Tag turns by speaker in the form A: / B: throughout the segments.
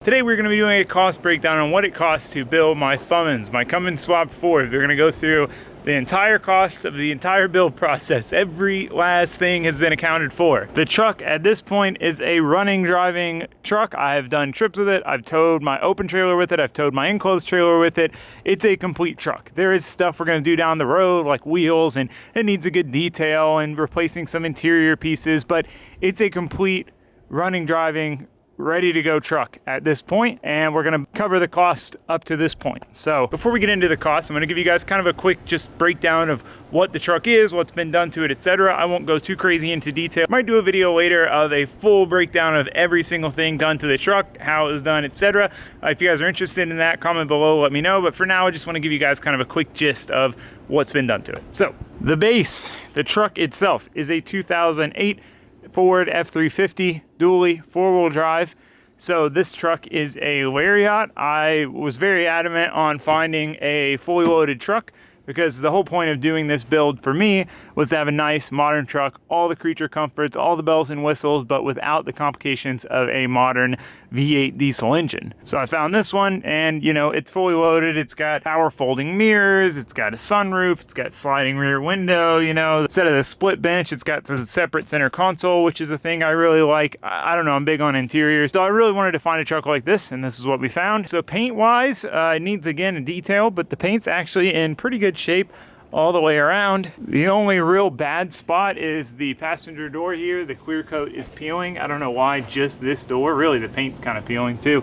A: Today we're going to be doing a cost breakdown on what it costs to build my Cummins Swapped Ford. We're going to go through the entire cost of the entire build process. Every last thing has been accounted for. The truck at this point is a running, driving truck. I have done trips with it. I've towed my open trailer with it. I've towed my enclosed trailer with it. It's a complete truck. There is stuff we're going to do down the road like wheels, and it needs a good detail and replacing some interior pieces, but it's a complete running, driving, ready to go truck at this point, and we're going to cover the cost up to this point. So before we get into the cost, I'm going to give you guys kind of a quick just breakdown of what the truck is, what's been done to it, etc. I won't go too crazy into detail. Might do a video later of a full breakdown of every single thing done to the truck, how it was done, etc. If you guys are interested in that, comment below, let me know. But for now, I just want to give you guys kind of a quick gist of what's been done to it. So the base, the truck itself, is a 2008 Ford F-350 dually 4-wheel drive. So this truck is a Lariat. I was very adamant on finding a fully loaded truck because the whole point of doing this build for me was to have a nice modern truck, all the creature comforts, all the bells and whistles, but without the complications of a modern V8 diesel engine. So I found this one, and you know, it's fully loaded. It's got power folding mirrors, it's got a sunroof, it's got sliding rear window, you know, instead of the split bench, it's got the separate center console, which is a thing I really like. I don't know, I'm big on interiors, so I really wanted to find a truck like this, and this is what we found. So paint wise, it needs again a detail, but the paint's actually in pretty good shape all the way around. The only real bad spot is the passenger door here. The clear coat is peeling. I don't know why just this door. Really, the paint's kind of peeling too.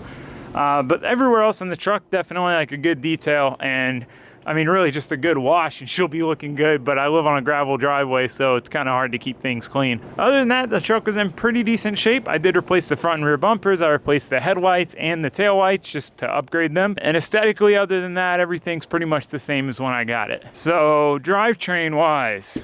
A: But everywhere else in the truck, definitely like a good detail, and I mean really just a good wash and she'll be looking good, but I live on a gravel driveway, so it's kind of hard to keep things clean. Other than that, the truck was in pretty decent shape. I did replace the front and rear bumpers. I replaced the headlights and the taillights just to upgrade them. And aesthetically, other than that, everything's pretty much the same as when I got it. So drivetrain wise,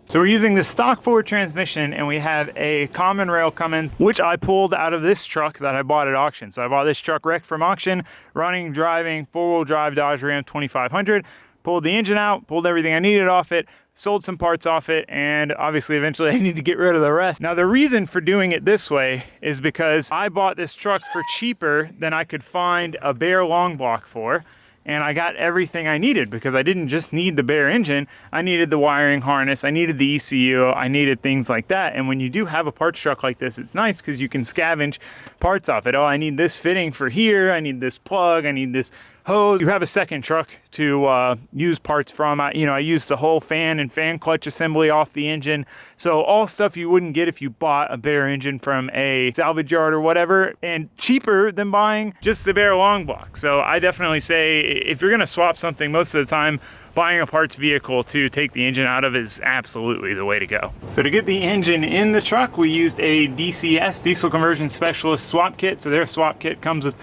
A: so we're using the stock Ford transmission, and we have a Common Rail Cummins, which I pulled out of this truck that I bought at auction. So I bought this truck wrecked from auction, running, driving, 4-wheel drive Dodge Ram 2500, pulled the engine out, pulled everything I needed off it, sold some parts off it, and obviously eventually I need to get rid of the rest. Now the reason for doing it this way is because I bought this truck for cheaper than I could find a bare long block for. And I got everything I needed because I didn't just need the bare engine. I needed the wiring harness, I needed the ECU, I needed things like that. And when you do have a parts truck like this, it's nice because you can scavenge parts off it. Oh, I need this fitting for here, I need this plug, I need this hose. You have a second truck to use parts from. I used the whole fan and fan clutch assembly off the engine. So all stuff you wouldn't get if you bought a bare engine from a salvage yard or whatever, and cheaper than buying just the bare long block. So I definitely say if you're gonna swap something, most of the time, buying a parts vehicle to take the engine out of is absolutely the way to go. So to get the engine in the truck, we used a DCS, Diesel Conversion Specialist swap kit. So their swap kit comes with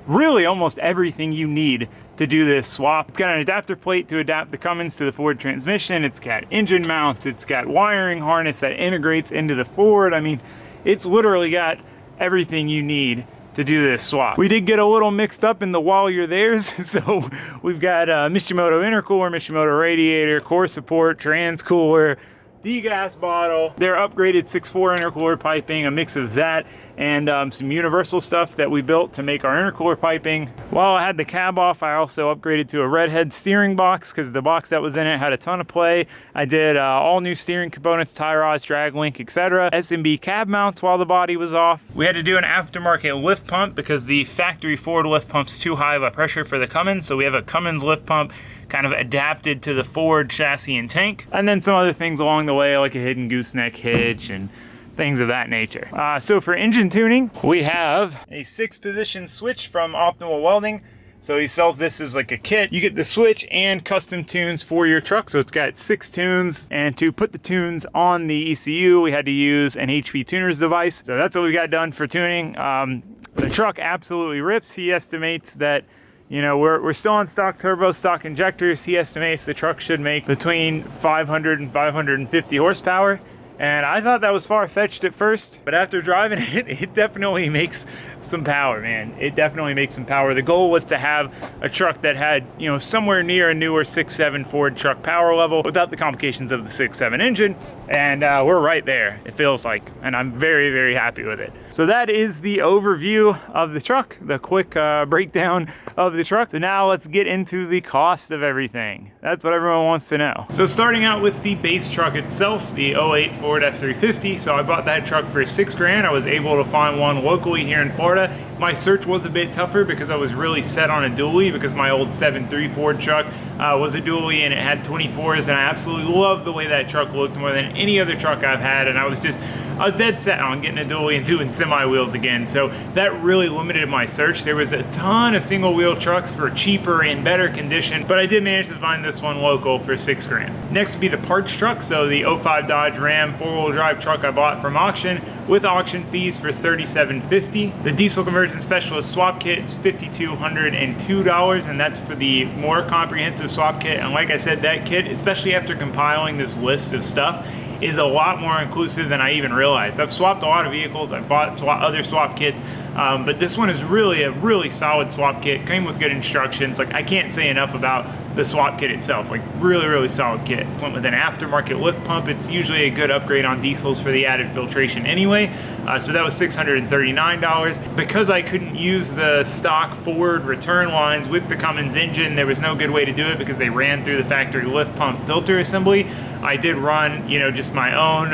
A: really almost everything you need to do this swap. It's got an adapter plate to adapt the Cummins to the Ford transmission. It's got engine mounts. It's got wiring harness that integrates into the Ford. I mean, it's literally got everything you need to do this swap. We did get a little mixed up in the while you're there, so we've got Mishimoto intercooler, Mishimoto radiator, core support, trans cooler, degas bottle, their upgraded 6.4 intercooler piping, a mix of that and some universal stuff that we built to make our intercooler piping. While I had the cab off, I also upgraded to a redhead steering box because the box that was in it had a ton of play. I did all new steering components, tie rods, drag link, etc. SMB cab mounts while the body was off. We had to do an aftermarket lift pump because the factory Ford lift pump's too high of a pressure for the Cummins, so we have a Cummins lift pump kind of adapted to the Ford chassis and tank, and then some other things along the way like a hidden gooseneck hitch and things of that nature. So for engine tuning, we have a 6-position switch from Optimal Welding. So he sells this as like a kit. You get the switch and custom tunes for your truck. So it's got 6 tunes, and to put the tunes on the ECU, we had to use an HP tuner's device. So that's what we got done for tuning. The truck absolutely rips. He estimates that, you know, we're still on stock turbo, stock injectors. He estimates the truck should make between 500 and 550 horsepower. And I thought that was far-fetched at first, but after driving it, it definitely makes some power, man. It definitely makes some power. The goal was to have a truck that had, you know, somewhere near a newer 6.7 Ford truck power level without the complications of the 6.7 engine, and we're right there, it feels like, and I'm very, very happy with it. So that is the overview of the truck, the quick breakdown of the truck. So now let's get into the cost of everything. That's what everyone wants to know. So starting out with the base truck itself, the 08 Ford F-350. So I bought that truck for $6 grand. I was able to find one locally here in Florida. My search was a bit tougher because I was really set on a dually, because my old 7.3 Ford truck was a dually and it had 24s, and I absolutely loved the way that truck looked more than any other truck I've had, and I was dead set on getting a dually and doing semi wheels again. So that really limited my search. There was a ton of single wheel trucks for cheaper and better condition, but I did manage to find this one local for $6 grand. Next would be the parts truck. So the 05 Dodge Ram 4-wheel drive truck I bought from auction with auction fees for $37.50. The diesel conversion specialist swap kit is $5,202, and that's for the more comprehensive swap kit. And like I said, that kit, especially after compiling this list of stuff, is a lot more inclusive than I even realized. I've swapped a lot of vehicles, I've bought other swap kits, but this one is really a really solid swap kit. Came with good instructions. Like, I can't say enough about the swap kit itself. Like, really solid kit. Went with an aftermarket lift pump. It's usually a good upgrade on diesels for the added filtration anyway. So that was $639. Because I couldn't use the stock Ford return lines with the Cummins engine, there was no good way to do it because they ran through the factory lift pump filter assembly. I did run, just my own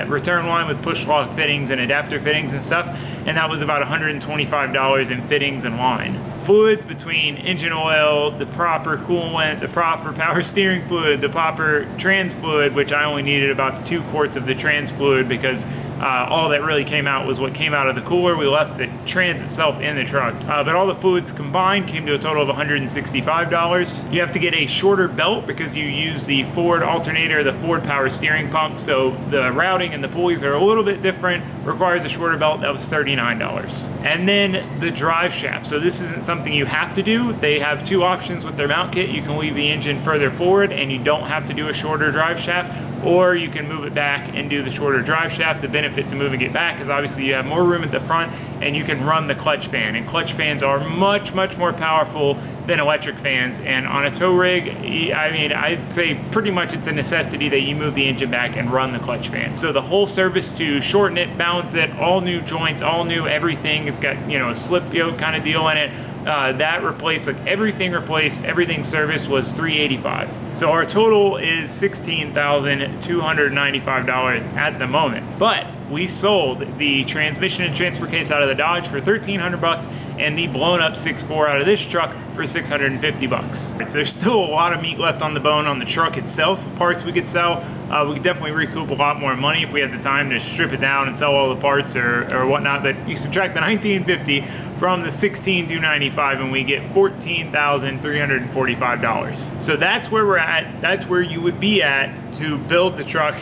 A: return line with push lock fittings and adapter fittings and stuff, and that was about $125 in fittings and line. Fluids between engine oil, the proper coolant, the proper power steering fluid, the proper trans fluid, which I only needed about 2 quarts of the trans fluid because all that really came out was what came out of the cooler. We left the trans itself in the truck. But all the fluids combined came to a total of $165. You have to get a shorter belt because you use the Ford alternator, the Ford power steering pump, so the routing and the pulleys are a little bit different, requires a shorter belt. That was $39. And then the drive shaft. So this isn't something you have to do. They have 2 options with their mount kit. You can leave the engine further forward and you don't have to do a shorter drive shaft, or you can move it back and do the shorter drive shaft. The benefit to moving it back is obviously you have more room at the front and you can run the clutch fan, and clutch fans are much more powerful than electric fans. And on a tow rig, I mean, I'd say pretty much it's a necessity that you move the engine back and run the clutch fan. So the whole service to shorten it, balance it, all new joints, all new everything. It's got, a slip yoke kind of deal in it. That replaced, like everything replaced, everything serviced was $385. So our total is $16,295 at the moment. But we sold the transmission and transfer case out of the Dodge for $1,300 and the blown up 6.4 out of this truck for $650. So there's still a lot of meat left on the bone on the truck itself. Parts we could sell. We could definitely recoup a lot more money if we had the time to strip it down and sell all the parts or whatnot. But you subtract the $1,950 from the $16,295 and we get $14,345. So that's where we're at. That's where you would be at to build the truck,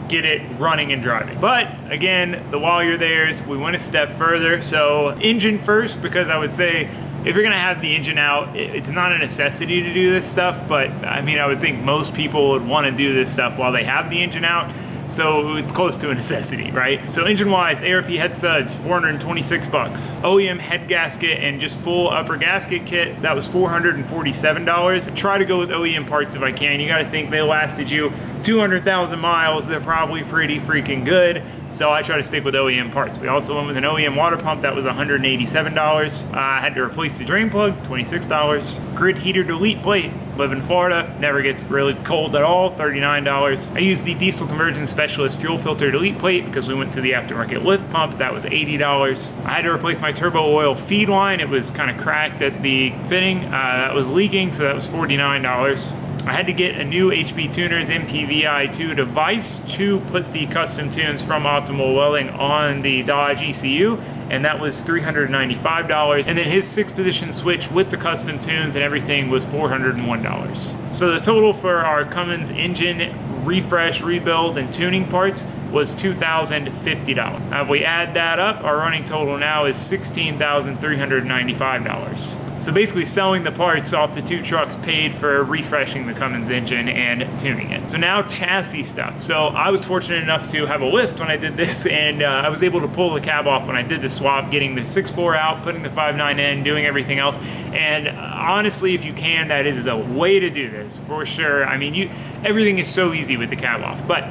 A: get it running and driving. But again, the while you're there's, we went a step further. So engine first, because I would say if you're gonna have the engine out, it's not a necessity to do this stuff, but I mean, I would think most people would wanna do this stuff while they have the engine out. So it's close to a necessity, right? So engine-wise, ARP head studs, $426. OEM head gasket and just full upper gasket kit, that was $447. Try to go with OEM parts if I can. You gotta think they lasted you 200,000 miles. They're probably pretty freaking good. So I try to stick with OEM parts. We also went with an OEM water pump. That was $187. I had to replace the drain plug, $26. Grid heater delete plate. Live in Florida, never gets really cold at all, $39. I used the diesel conversion specialist fuel filter delete plate because we went to the aftermarket lift pump. That was $80. I had to replace my turbo oil feed line. It was kind of cracked at the fitting. That was leaking, so that was $49. I had to get a new HP Tuners MPVI2 device to put the custom tunes from Optimal Welding on the Dodge ECU, and that was $395. And then his 6-position switch with the custom tunes and everything was $401. So the total for our Cummins engine refresh, rebuild, and tuning parts was $2,050. Now if we add that up, our running total now is $16,395. So basically selling the parts off the 2 trucks paid for refreshing the Cummins engine and tuning it. So now chassis stuff. So I was fortunate enough to have a lift when I did this, and I was able to pull the cab off when I did the swap, getting the 6.4 out, putting the 5.9 in, doing everything else. And honestly, if you can, that is the way to do this for sure. I mean, everything is so easy with the cab off. But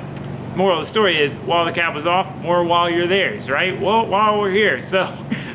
A: Moral of the story is, while the cab was off, more while you're theirs, right? Well, while we're here. So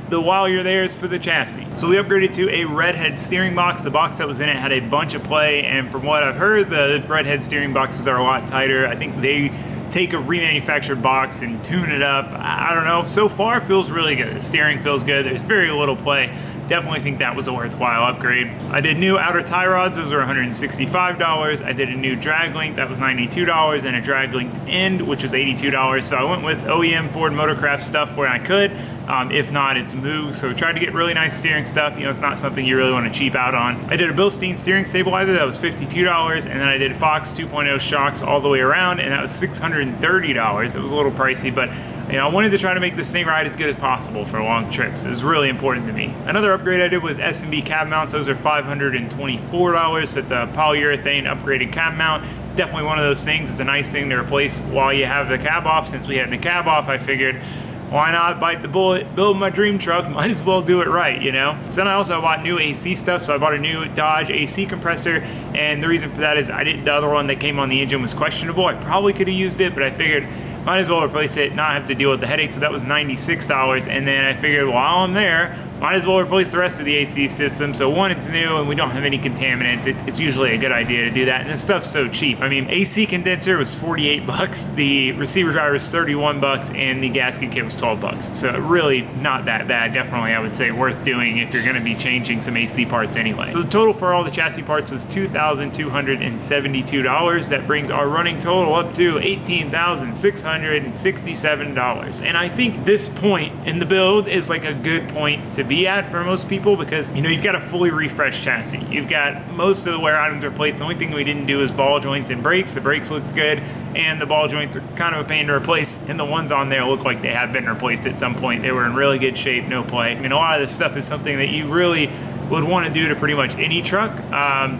A: the while you're theirs for the chassis. So we upgraded to a redhead steering box. The box that was in it had a bunch of play, and from what I've heard, the redhead steering boxes are a lot tighter. I think they take a remanufactured box and tune it up. I don't know. So far, it feels really good. The steering feels good. There's very little play. Definitely think that was a worthwhile upgrade. I did new outer tie rods. Those were $165. I did a new drag link. That was $92, and a drag linked end, which was $82. So I went with OEM Ford Motorcraft stuff where I could. If not, it's Moog. So tried to get really nice steering stuff. You know, it's not something you really want to cheap out on. I did a Bilstein steering stabilizer. That was $52. And then I did Fox 2.0 shocks all the way around, and that was $630. It was a little pricey, but you know, I wanted to try to make this thing ride as good as possible for long trips. It was really important to me. Another upgrade I did was S&B cab mounts. Those are $524. That's a polyurethane upgraded cab mount. Definitely one of those things. It's a nice thing to replace while you have the cab off. Since we had the cab off, I figured, why not bite the bullet, build my dream truck, might as well do it right, you know? So then I also bought new AC stuff. So I bought a new Dodge AC compressor, and the reason for that is the other one that came on the engine was questionable. I probably could have used it, but I figured might as well replace it, not have to deal with the headache. So that was $96. And then I figured while I'm there, might as well replace the rest of the AC system. So one, it's new and we don't have any contaminants. It's usually a good idea to do that. And this stuff's so cheap. I mean, AC condenser was 48 bucks. The receiver driver was 31 bucks, and the gasket kit was 12 bucks. So really not that bad. Definitely, I would say worth doing if you're gonna be changing some AC parts anyway. So the total for all the chassis parts was $2,272. That brings our running total up to $18,667. And I think this point in the build is like a good point to be at for most people, because you know, you've got a fully refreshed chassis. You've got most of the wear items replaced. The only thing we didn't do is ball joints and brakes. The brakes looked good, and the ball joints are kind of a pain to replace, and the ones on there look like they have been replaced at some point. They were in really good shape, no play. I mean, a lot of this stuff is something that you really would want to do to pretty much any truck.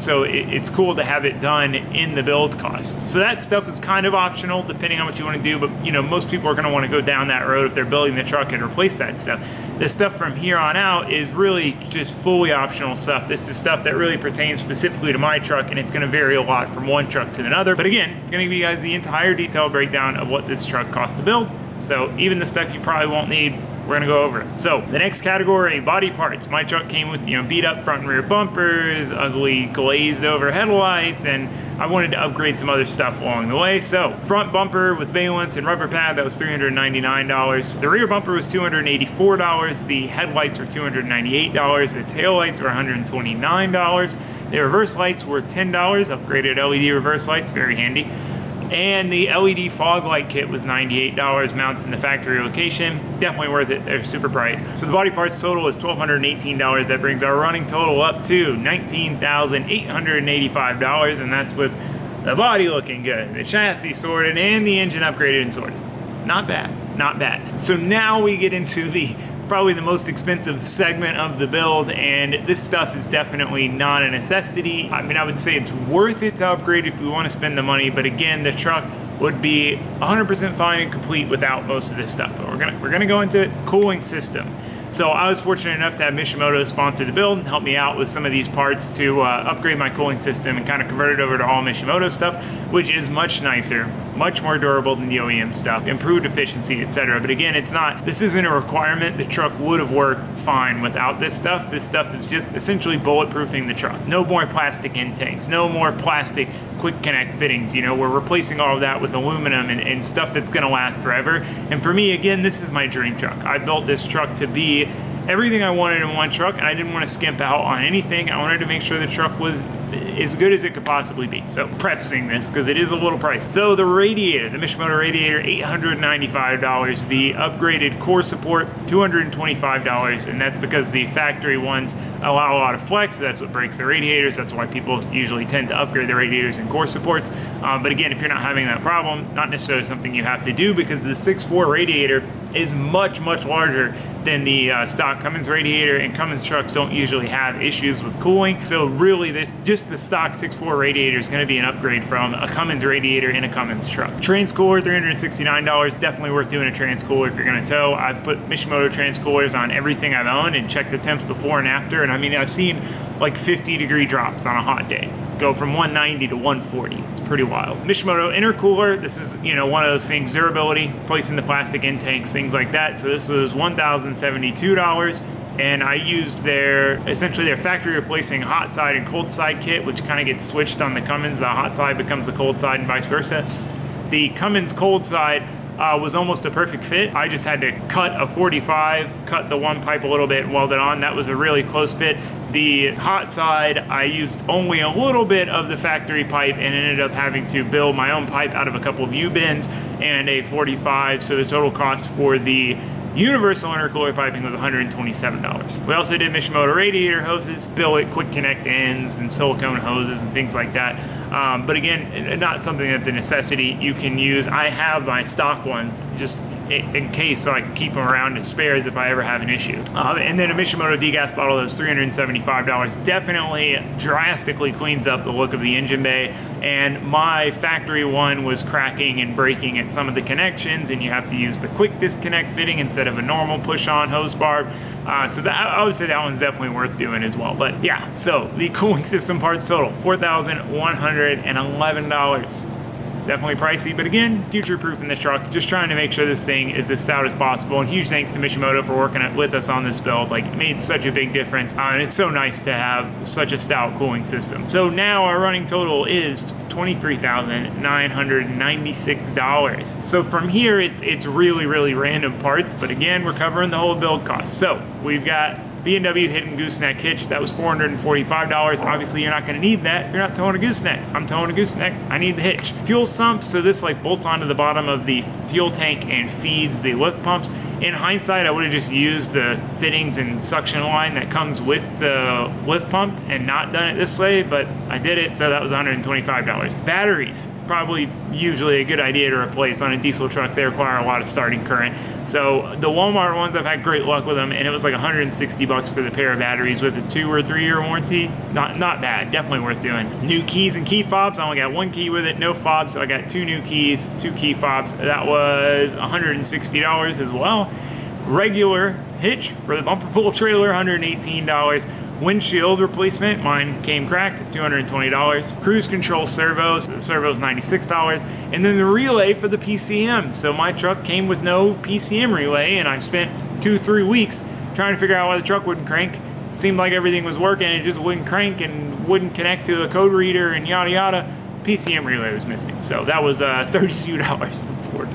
A: So it's cool to have it done in the build cost. So that stuff is kind of optional depending on what you want to do, but you know, most people are going to want to go down that road if they're building the truck and replace that stuff. The stuff from here on out is really just fully optional stuff. This is stuff that really pertains specifically to my truck, and it's going to vary a lot from one truck to another. But again, I'm going to give you guys the entire detailed breakdown of what this truck costs to build. So even the stuff you probably won't need, we're gonna go over it. So the next category, body parts. My truck came with, you know, beat up front and rear bumpers, ugly glazed over headlights, and I wanted to upgrade some other stuff along the way. So front bumper with valence and rubber pad, that was $399. The rear bumper was $284. The headlights were $298. The tail lights were $129. The reverse lights were $10. Upgraded LED reverse lights, very handy. And the LED fog light kit was $98, mounted in the factory location. Definitely worth it, they're super bright. So the body parts total is $1,218. That brings our running total up to $19,885, and that's with the body looking good, the chassis sorted, and the engine upgraded and sorted. Not bad, not bad. So now we get into probably the most expensive segment of the build, and this stuff is definitely not a necessity. I mean, I would say it's worth it to upgrade if we want to spend the money, but again, the truck would be 100% fine and complete without most of this stuff. But we're gonna go into cooling system. So I was fortunate enough to have Mishimoto sponsor the build and help me out with some of these parts to upgrade my cooling system and kind of convert it over to all Mishimoto stuff, which is much nicer, much more durable than the OEM stuff, improved efficiency, etc. But again, this isn't a requirement. The truck would have worked fine without this stuff. This stuff is just essentially bulletproofing the truck. No more plastic intakes, no more plastic quick connect fittings. You know, we're replacing all of that with aluminum and stuff that's gonna last forever. And for me, again, this is my dream truck. I built this truck to be everything I wanted in one truck, and I didn't want to skimp out on anything. I wanted to make sure the truck was as good as it could possibly be. So prefacing this, because it is a little pricey. So the radiator, the Mishimoto radiator, $895. The upgraded core support, $225, and that's because the factory ones allow a lot of flex. So that's what breaks the radiators. That's why people usually tend to upgrade the radiators and core supports. But again, if you're not having that problem, not necessarily something you have to do, because the 6.4 radiator is much, much larger than the stock Cummins radiator, and Cummins trucks don't usually have issues with cooling. So really, just the stock 6.4 radiator is going to be an upgrade from a Cummins radiator in a Cummins truck. Trans cooler, $369. Definitely worth doing a trans cooler if you're going to tow. I've put Mishimoto trans coolers on everything I've owned and checked the temps before and after, and I mean, I've seen like 50-degree drops on a hot day. Go from 190 to 140. It's pretty wild. Mishimoto intercooler, this is, you know, one of those things, durability, placing the plastic in tanks, things like that. So this was $1,072. And I used essentially their factory replacing hot side and cold side kit, which kind of gets switched on the Cummins. The hot side becomes the cold side and vice versa. The Cummins cold side was almost a perfect fit. I just had to cut a 45, cut the one pipe a little bit and weld it on. That was a really close fit. The hot side, I used only a little bit of the factory pipe and ended up having to build my own pipe out of a couple of U-bends and a 45. So the total cost for the universal intercooler piping was $127. We also did Mishimoto radiator hoses, billet, quick connect ends, and silicone hoses and things like that. But again, not something that's a necessity. You can use, I have my stock ones just in case, so I can keep them around as spares if I ever have an issue. And then a Mishimoto degas bottle that was $375. Definitely drastically cleans up the look of the engine bay. And my factory one was cracking and breaking at some of the connections, and you have to use the quick disconnect fitting instead of a normal push-on hose barb. So that, I would say that one's definitely worth doing as well. But yeah, so the cooling system parts total, $4,111. Definitely pricey, but again, future-proof in this truck. Just trying to make sure this thing is as stout as possible. And huge thanks to Mishimoto for working with us on this build. Like, it made such a big difference. And it's so nice to have such a stout cooling system. So now our running total is $23,996. So from here, it's really, really random parts. But again, we're covering the whole build cost. So we've got B&W hidden gooseneck hitch, that was $445. Obviously, you're not gonna need that if you're not towing a gooseneck. I'm towing a gooseneck, I need the hitch. Fuel sump, so this like bolts onto the bottom of the fuel tank and feeds the lift pumps. In hindsight, I would have just used the fittings and suction line that comes with the lift pump and not done it this way, but I did it, so that was $125. Batteries, probably usually a good idea to replace on a diesel truck. They require a lot of starting current. So the Walmart ones, I've had great luck with them, and it was like $160 for the pair of batteries with a 2 or 3 year warranty. Not bad, definitely worth doing. New keys and key fobs, I only got 1 key with it, no fobs, so I got 2 new keys, 2 key fobs. That was $160 as well. Regular hitch for the bumper pull trailer, $118. Windshield replacement, mine came cracked at $220. Cruise control servos, the servos $96. And then the relay for the PCM. So my truck came with no PCM relay, and I spent 2-3 weeks trying to figure out why the truck wouldn't crank. It seemed like everything was working, it just wouldn't crank and wouldn't connect to a code reader and yada yada. PCM relay was missing. So that was $32 from Ford.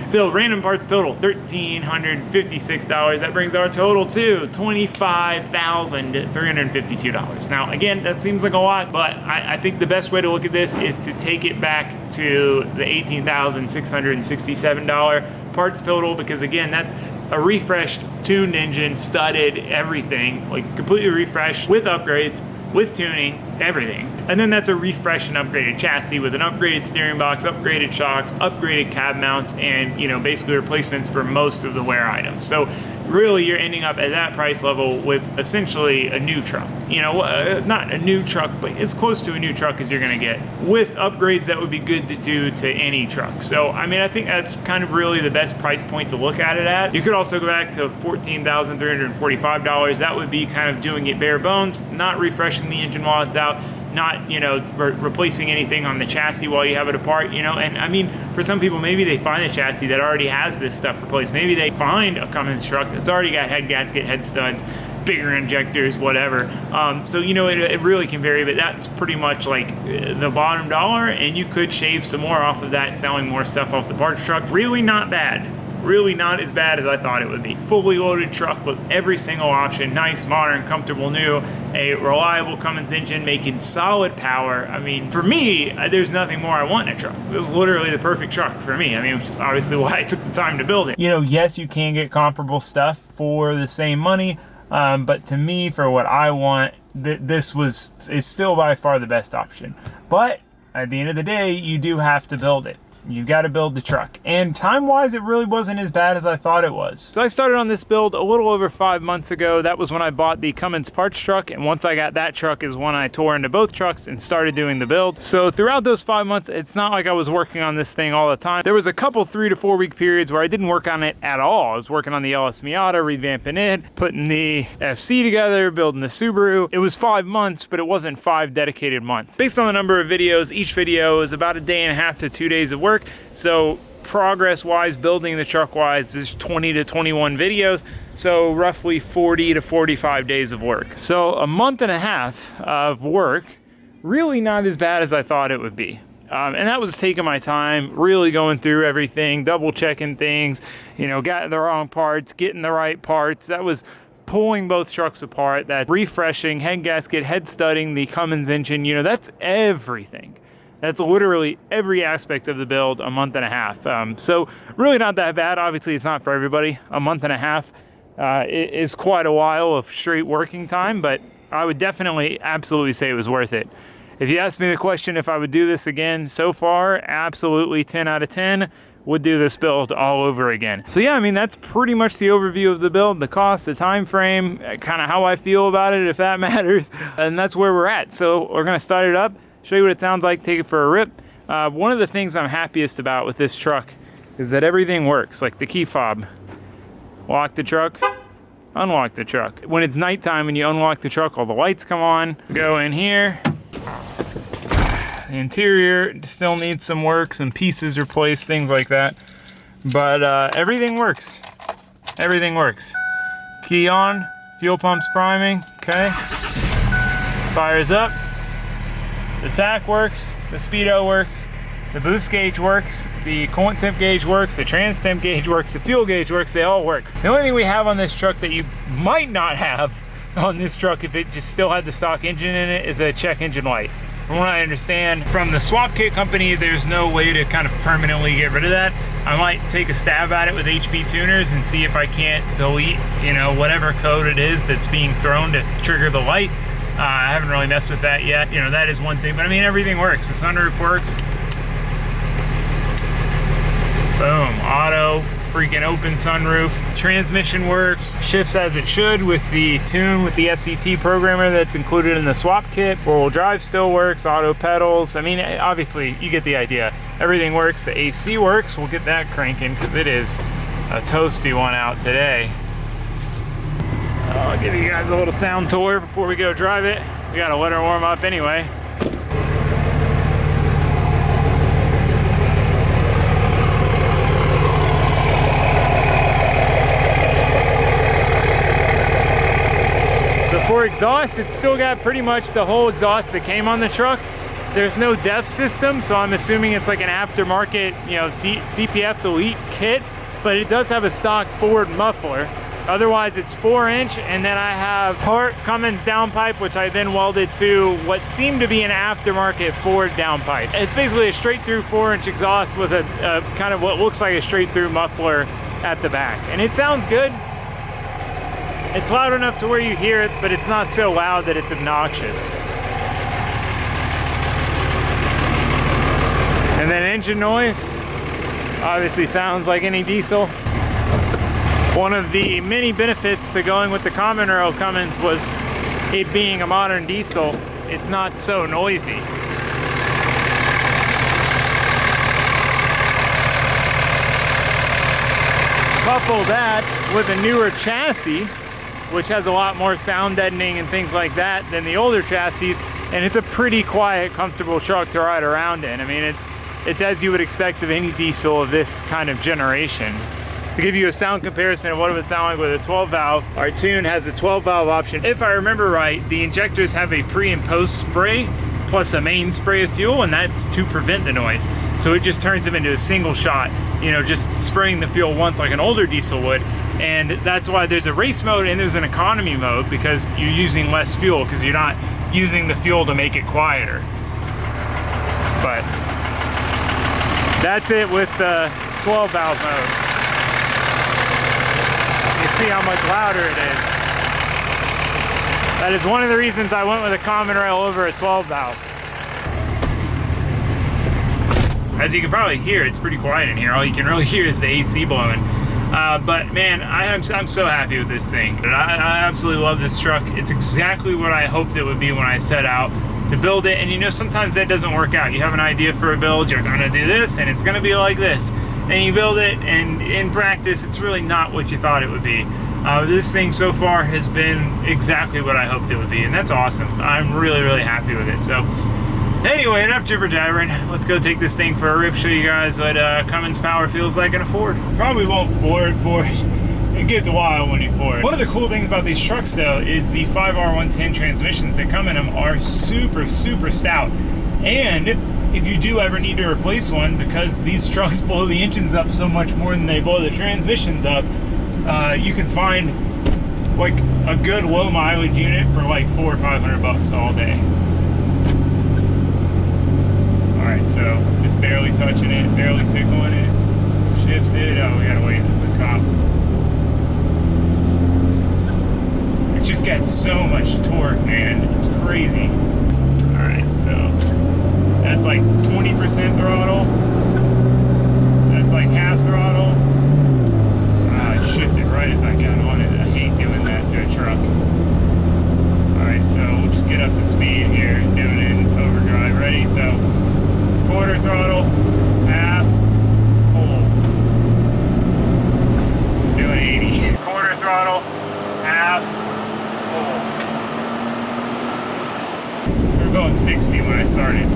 A: So random parts total, $1,356. That brings our total to $25,352. Now, again, that seems like a lot, but I think the best way to look at this is to take it back to the $18,667 parts total, because again, that's a refreshed, tuned engine, studded, everything, like completely refreshed with upgrades, with tuning, everything. And then that's a refreshed and upgraded chassis with an upgraded steering box, upgraded shocks, upgraded cab mounts, and, you know, basically replacements for most of the wear items. So really you're ending up at that price level with essentially a new truck. You know, not a new truck, but as close to a new truck as you're gonna get, with upgrades that would be good to do to any truck. So, I mean, I think that's kind of really the best price point to look at it at. You could also go back to $14,345. That would be kind of doing it bare bones, not refreshing the engine while it's out, not, you know, replacing anything on the chassis while you have it apart, you know. And I mean, for some people, maybe they find a chassis that already has this stuff replaced. Maybe they find a Cummins truck that's already got head gasket, head studs, bigger injectors, whatever. So, you know, it really can vary, but that's pretty much like the bottom dollar, and you could shave some more off of that selling more stuff off the parts truck. Really not bad. Really not as bad as I thought it would be. Fully loaded truck with every single option, nice, modern, comfortable, new, a reliable Cummins engine making solid power. I mean, for me, there's nothing more I want in a truck. It was literally the perfect truck for me. I mean, which is obviously why I took the time to build it. You know, yes, you can get comparable stuff for the same money, but to me, for what I want, this is still by far the best option. But at the end of the day, you do have to build it. you got to build the truck. And time-wise, it really wasn't as bad as I thought it was. So I started on this build a little over 5 months ago. That was when I bought the Cummins parts truck, and once I got that truck is when I tore into both trucks and started doing the build. So throughout those 5 months, it's not like I was working on this thing all the time. There was a couple 3 to 4 week periods where I didn't work on it at all. I was working on the LS Miata, revamping it, putting the FC together, building the Subaru. It was 5 months, but it wasn't 5 dedicated months. Based on the number of videos, each video is about a day and a half to 2 days of work. So progress wise, building the truck wise, there's 20 to 21 videos. So roughly 40 to 45 days of work. So a month and a half of work, really not as bad as I thought it would be. And that was taking my time, really going through everything, double checking things, you know, got the wrong parts, getting the right parts. That was pulling both trucks apart, that refreshing, head gasket, head studding the Cummins engine, you know, that's everything. That's literally every aspect of the build, a month and a half. So really not that bad. Obviously it's not for everybody. A month and a half is quite a while of straight working time, but I would definitely absolutely say it was worth it. If you ask me the question if I would do this again, so far, absolutely 10 out of 10. Would do this build all over again. So yeah, I mean, that's pretty much the overview of the build, the cost, the time frame, kind of how I feel about it, if that matters. And that's where we're at. So we're gonna start it up, show you what it sounds like, take it for a rip. One of the things I'm happiest about with this truck is that everything works, like the key fob. Lock the truck, unlock the truck. When it's nighttime and you unlock the truck, all the lights come on. Go in here. The interior still needs some work, some pieces replaced, things like that. But everything works. Everything works. Key on, fuel pump's priming, okay. Fires up. The tach works, the speedo works, the boost gauge works, the coolant temp gauge works, the trans temp gauge works, the fuel gauge works, they all work. The only thing we have on this truck that you might not have on this truck if it just still had the stock engine in it is a check engine light. From what I understand from the swap kit company, there's no way to kind of permanently get rid of that. I might take a stab at it with HP tuners and see if I can't delete, you know, whatever code it is that's being thrown to trigger the light. I haven't really messed with that yet. You know, that is one thing, but I mean, everything works. The sunroof works. Boom, auto, freaking open sunroof. Transmission works, shifts as it should with the tune, with the FCT programmer that's included in the swap kit. Four-wheel drive still works, auto pedals. I mean, obviously, you get the idea. Everything works, the AC works. We'll get that cranking because it is a toasty one out today. I'll give you guys a little sound tour before we go drive it. We gotta let her warm up anyway. So for exhaust, it's still got pretty much the whole exhaust that came on the truck. There's no DEF system, so I'm assuming it's like an aftermarket, you know, DPF delete kit, but it does have a stock Ford muffler. Otherwise, it's 4-inch, and then I have part Cummins downpipe, which I then welded to what seemed to be an aftermarket Ford downpipe. It's basically a straight-through 4-inch exhaust with a kind of what looks like a straight-through muffler at the back. And it sounds good. It's loud enough to where you hear it, but it's not so loud that it's obnoxious. And then engine noise, obviously sounds like any diesel. One of the many benefits to going with the Common Rail Cummins was it being a modern diesel. It's not so noisy. Couple that with a newer chassis, which has a lot more sound deadening and things like that than the older chassis, and it's a pretty quiet, comfortable truck to ride around in. I mean, it's as you would expect of any diesel of this kind of generation. To give you a sound comparison of what it would sound like with a 12 valve, our tune has a 12 valve option. If I remember right, the injectors have a pre and post spray plus a main spray of fuel, and that's to prevent the noise. So it just turns them into a single shot, you know, just spraying the fuel once like an older diesel would. And that's why there's a race mode and there's an economy mode, because you're using less fuel because you're not using the fuel to make it quieter. But that's it with the 12 valve mode. See how much louder it is. That is one of the reasons I went with a Common Rail over a 12 valve. As you can probably hear, it's pretty quiet in here. All you can really hear is the AC blowing. But man, I'm so happy with this thing. I absolutely love this truck. It's exactly what I hoped it would be when I set out to build it. And you know, sometimes that doesn't work out. You have an idea for a build, you're gonna do this, and it's gonna be like this. And you build it, and in practice, it's really not what you thought it would be. This thing so far has been exactly what I hoped it would be, and that's awesome. I'm really, really happy with it. So anyway, enough jibber-jabbering. Let's go take this thing for a rip, show you guys what Cummins power feels like in a Ford. Probably won't floor it. It gets a while when you floor it. One of the cool things about these trucks, though, is the 5R110 transmissions that come in them are super, super stout. And if you do ever need to replace one, because these trucks blow the engines up so much more than they blow the transmissions up, you can find like a good low mileage unit for like $400 or $500 all day. Alright, so just barely touching it, barely tickling it, shifted. Oh, we gotta wait for the cop. It's just got so much torque, man. It's crazy. Alright, so that's like 20% throttle. That's like half throttle. I shifted right as I got on it. I hate doing that to a truck. Alright, so we'll just get up to speed here, doing it in overdrive. Ready? So quarter throttle, half, full. Doing 80. Quarter throttle, half, full. We were going 60 when I started.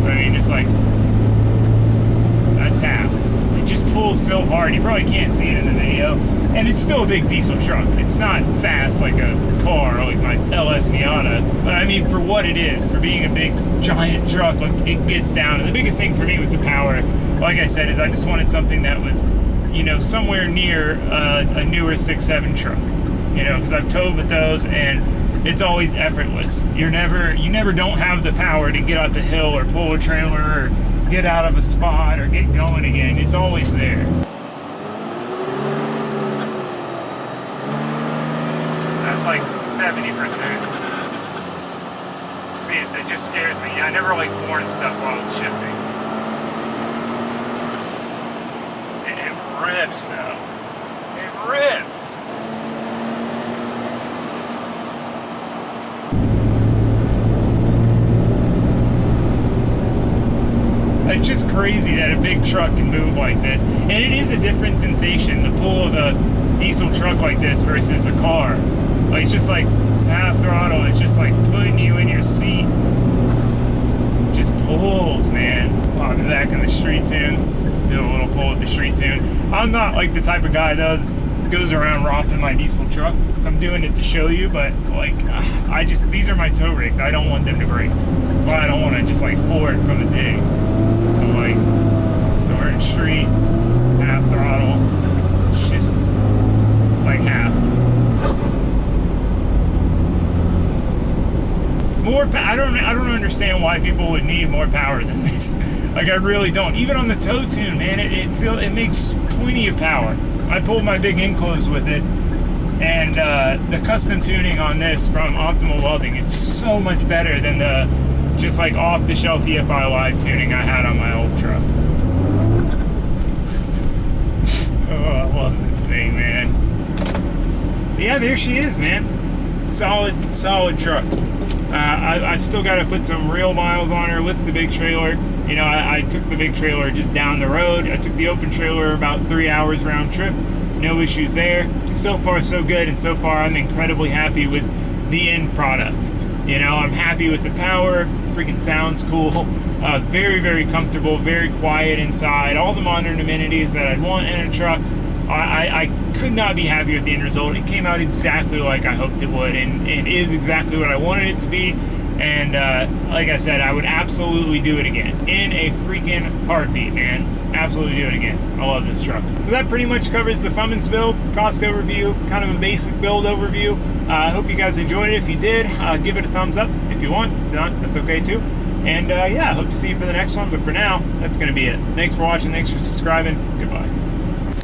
A: I mean, just like, that's half. It just pulls so hard, you probably can't see it in the video. And it's still a big diesel truck. It's not fast like a car, like my LS Miata. But I mean, for what it is, for being a big, giant truck, like, it gets down. And the biggest thing for me with the power, like I said, is I just wanted something that was, you know, somewhere near a newer 6.7 truck. You know, because I've towed with those, and it's always effortless. You never don't have the power to get up a hill or pull a trailer or get out of a spot or get going again. It's always there. That's like 70%. See, it just scares me. I never like flooring stuff while it's shifting. It rips though. It rips. It's just crazy that a big truck can move like this. And it is a different sensation, the pull of a diesel truck like this versus a car. Like, it's just like half throttle, it's just like putting you in your seat. It just pulls, man. Pop it back in the street tune. Do a little pull with the street tune. I'm not like the type of guy though that goes around romping my diesel truck. I'm doing it to show you, but like, these are my tow rigs. I don't want them to break. That's why I don't want to just like floor it from the dig. Like, so we're in street, half throttle, shifts, it's like half. More, I don't understand why people would need more power than this. Like, I really don't. Even on the tow tune, man, it makes plenty of power. I pulled my big enclosed with it, and the custom tuning on this from Optimal Welding is so much better than the just like off-the-shelf EFI Live tuning I had on my old truck. Oh, I love this thing, man. But yeah, there she is, man. Solid truck. I've still got to put some real miles on her with the big trailer. You know, I took the big trailer just down the road. I took the open trailer about 3 hours round trip. No issues there. So far, so good, and so far I'm incredibly happy with the end product. You know, I'm happy with the power. Freaking sounds cool. Very, very comfortable, very quiet inside. All the modern amenities that I'd want in a truck. I could not be happier with the end result. It came out exactly like I hoped it would, and it is exactly what I wanted it to be. And like I said, I would absolutely do it again in a freaking heartbeat, man. Absolutely do it again. I love this truck. So that pretty much covers the Cummins build, cost overview, kind of a basic build overview. I hope you guys enjoyed it. If you did, give it a thumbs up if you want. If not, that's okay too. And yeah, I hope to see you for the next one. But for now, that's going to be it. Thanks for watching. Thanks for subscribing. Goodbye.